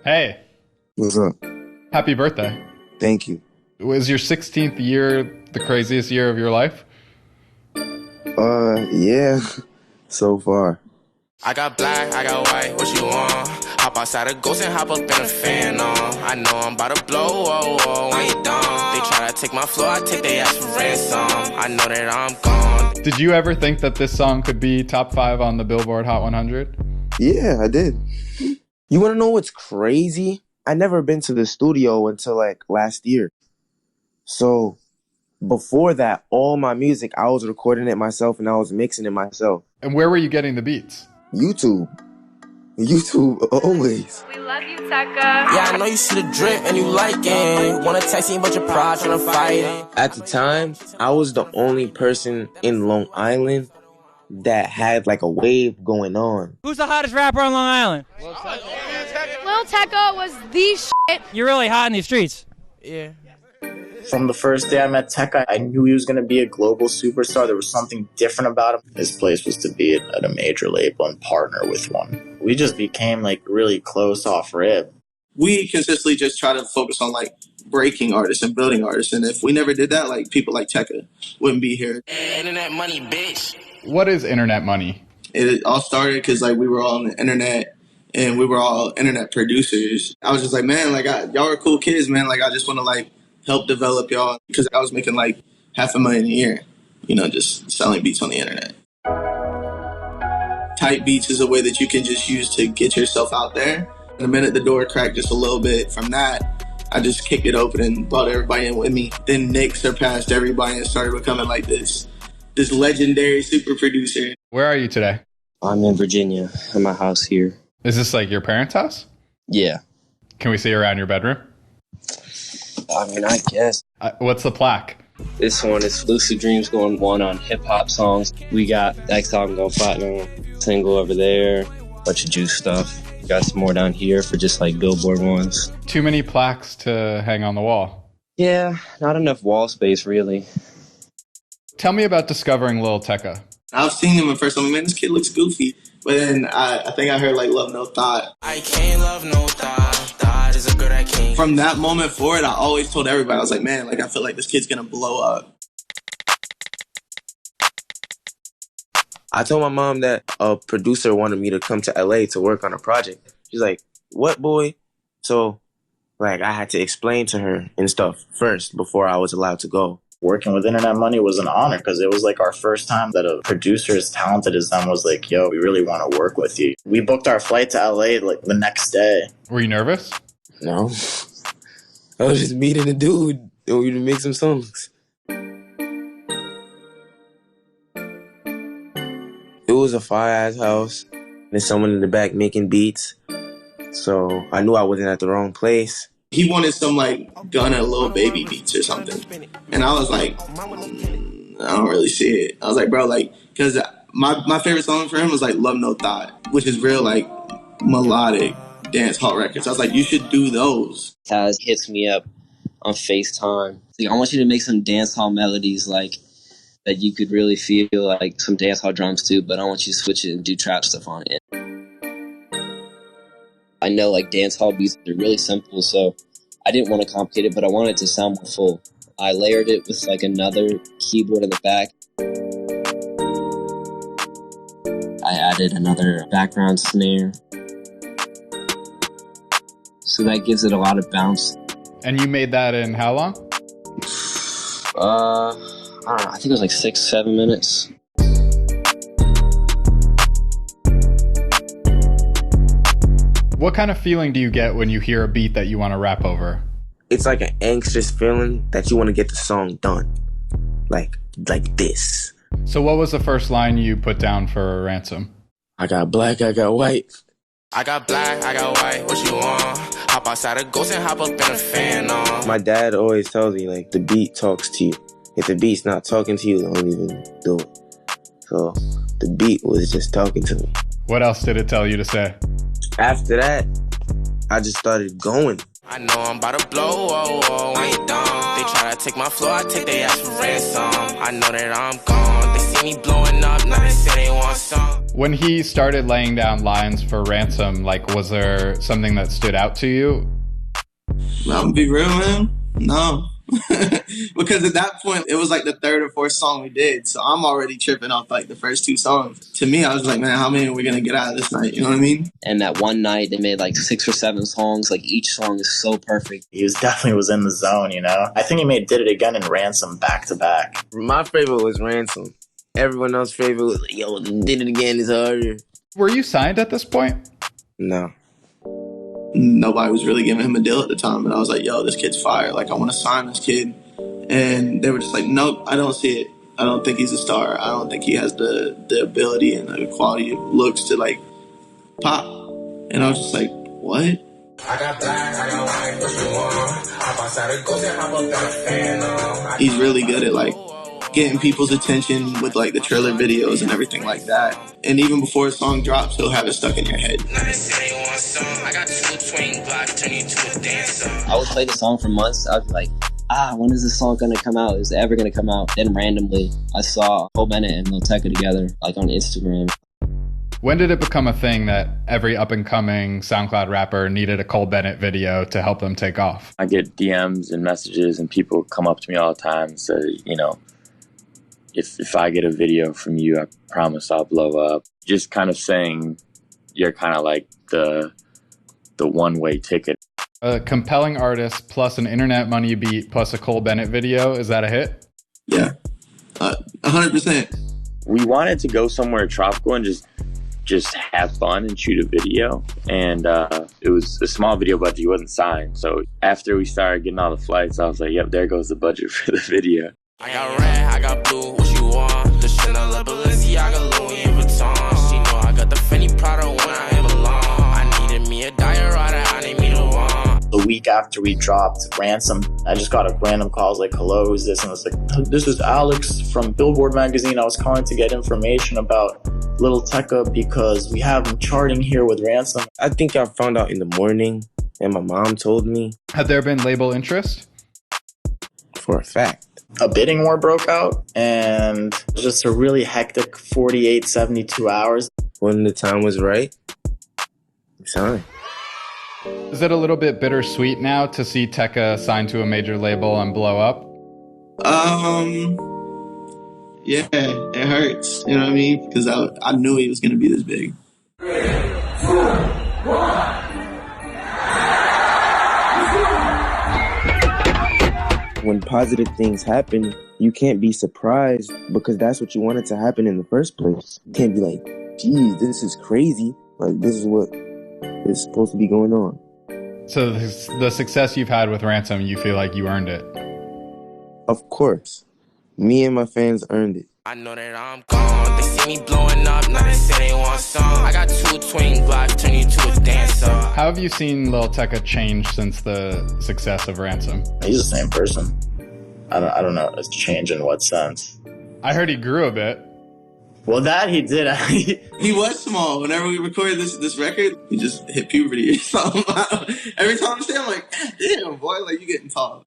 Hey, What's up? happy birthday. Thank you. Was your 16th year the craziest year of your life? Yeah, so far. I got black, I got white, what you want? Hop outside a ghost and hop up in a fan on. I know I'm about to blow, oh, oh, I ain't dumb. They try to take my flow, I take their ass for ransom. I know that I'm gone. Did you ever think that this song could be top 5 on the Billboard Hot 100? Yeah, I did. You want to know what's crazy? I never been to the studio until like last year. So before that, all my music, I was recording it myself and I was mixing it myself. And where were you getting the beats? YouTube always. We love you, Tecca. Yeah, I know you see the drip and you like it. Wanna text me but your pride tryna fight it. At the time, I was the only person in Long Island that had like a wave going on. Who's the hottest rapper on Long Island? Lil Tecca was the shit. You're really hot in these streets. Yeah. From the first day I met Tecca, I knew he was going to be a global superstar. There was something different about him. His place was to be at a major label and partner with one. We just became like really close off rip. We consistently just try to focus on like breaking artists and building artists. And if we never did that, like people like Tecca wouldn't be here. Internet money, bitch. What is internet money? It all started because like we were all on the internet and we were all internet producers. I was just like, man, like y'all are cool kids, man. Like I just want to like help develop y'all, because I was making like $500,000 a year, you know, just selling beats on the internet. Type beats is a way that you can just use to get yourself out there. And the minute the door cracked just a little bit from that, I just kicked it open and brought everybody in with me. Then Nick surpassed everybody and started becoming like this legendary super producer. Where are you today? I'm in Virginia, at my house here. Is this like your parents' house? Yeah. Can we see around your bedroom? I mean, I guess. What's the plaque? This one is Lucid Dreams going one on hip-hop songs. We got that song going platinum, single over there, bunch of juice stuff. We got some more down here for just like Billboard ones. Too many plaques to hang on the wall. Yeah, not enough wall space, really. Tell me about discovering Lil Tecca. I've seen him in person. I'm like, man, this kid looks goofy. But then I think I heard like Love No Thought. I can't love no thought. Thought is a good I can't. From that moment forward, I always told everybody, I was like, man, like I feel like this kid's gonna blow up. I told my mom that a producer wanted me to come to LA to work on a project. She's like, what, boy? So like I had to explain to her and stuff first before I was allowed to go. Working with Internet Money was an honor because it was like our first time that a producer as talented as them was like, yo, we really want to work with you. We booked our flight to LA like the next day. Were you nervous? No. I was just meeting a dude and we would make some songs. It was a fire-ass house. There's someone in the back making beats. So I knew I wasn't at the wrong place. He wanted some like Gunna Lil Baby beats or something. And I was like, I don't really see it. I was like, bro, like, because my favorite song for him was like Love No Thought, which is real like melodic dance hall records. I was like, you should do those. Taz hits me up on FaceTime. Like, I want you to make some dance hall melodies like that you could really feel like some dance hall drums too, but I want you to switch it and do trap stuff on it. I know like dance hall beats are really simple, so I didn't want to complicate it, but I wanted it to sound more full. I layered it with like another keyboard in the back. I added another background snare. So that gives it a lot of bounce. And you made that in how long? I don't know, I think it was like 6-7 minutes. What kind of feeling do you get when you hear a beat that you want to rap over? It's like an anxious feeling that you want to get the song done. Like this. So what was the first line you put down for Ransom? I got black, I got white. I got black, I got white, what you want? Hop outside a ghost and hop up in a fan on. My dad always tells me, like, the beat talks to you. If the beat's not talking to you, don't even do it. So the beat was just talking to me. What else did it tell you to say? After that, I just started going. I know I'm about to blow, oh, oh, I ain't dumb. They try to take my flow, I take their ass for ransom. I know that I'm gone. They see me blowing up, now they say they want some. When he started laying down lines for Ransom, like, was there something that stood out to you? I'm gonna be real, man. No. Because at that point, it was like the third or fourth song we did. So I'm already tripping off like the first two songs. To me, I was like, man, how many are we going to get out of this night? You know what I mean? And that one night, they made like 6 or 7 songs. Like each song is so perfect. He definitely was in the zone, you know? I think he did it again in Ransom back to back. My favorite was Ransom. Everyone else's favorite was, yo, did it again, it's harder. Were you signed at this point? No. Nobody was really giving him a deal at the time. And I was like, yo, this kid's fire. Like, I want to sign this kid. And they were just like, nope, I don't see it. I don't think he's a star. I don't think he has the ability and the quality of looks to, like, pop. And I was just like, what? I got black, I got white, what you want? Hop outside the ghost and hop up in a fan. He's really good at, like, getting people's attention with, like, the trailer videos and everything like that. And even before a song drops, he'll have it stuck in your head. I got 2 twin blocks, turn you to a dancer. I would play the song for months. I'd be like, when is this song gonna come out? Is it ever gonna come out? Then randomly, I saw Cole Bennett and Lil Tecca together, like on Instagram. When did it become a thing that every up-and-coming SoundCloud rapper needed a Cole Bennett video to help them take off? I get DMs and messages, and people come up to me all the time and say, you know, if I get a video from you, I promise I'll blow up. Just kind of saying you're kind of like the one-way ticket. A compelling artist plus an internet money beat plus a Cole Bennett video, is that a hit? Yeah, 100%. We wanted to go somewhere tropical and just have fun and shoot a video. And it was a small video budget. He wasn't signed. So after we started getting all the flights, I was like, yep, there goes the budget for the video. I got red, I got blue, what you want? The Chanel, Balenciaga, Louis Vuitton. She know I got the Fendi Prada when I am alone. I needed me a diorama, I need me to want. The week after we dropped Ransom, I just got a random call. I was like, hello, who's this? And I was like, this is Alex from Billboard magazine. I was calling to get information about Lil Tecca because we have him charting here with Ransom. I think I found out in the morning, and my mom told me. Had there been label interest? For a fact. A bidding war broke out, and just a really hectic 48, 72 hours. When the time was right, we signed. Is it a little bit bittersweet now to see Tecca signed to a major label and blow up? Yeah, it hurts. You know what I mean? Because I knew he was going to be this big. 3, 2, 1. When positive things happen, you can't be surprised because that's what you wanted to happen in the first place. You can't be like, geez, this is crazy. Like, this is what is supposed to be going on. So the success you've had with Ransom, you feel like you earned it? Of course. Me and my fans earned it. I know that I'm gone. They see me blowing up, now they say they want some. I got 2 twin blocks, turn you to a dancer. How have you seen Lil Tecca change since the success of Ransom? He's the same person. I don't know. It's change in what sense? I heard he grew a bit. Well, that he did. He was small. Whenever we recorded this record, he just hit puberty or something. Every time I say, I'm like, damn, boy, like, you getting tall.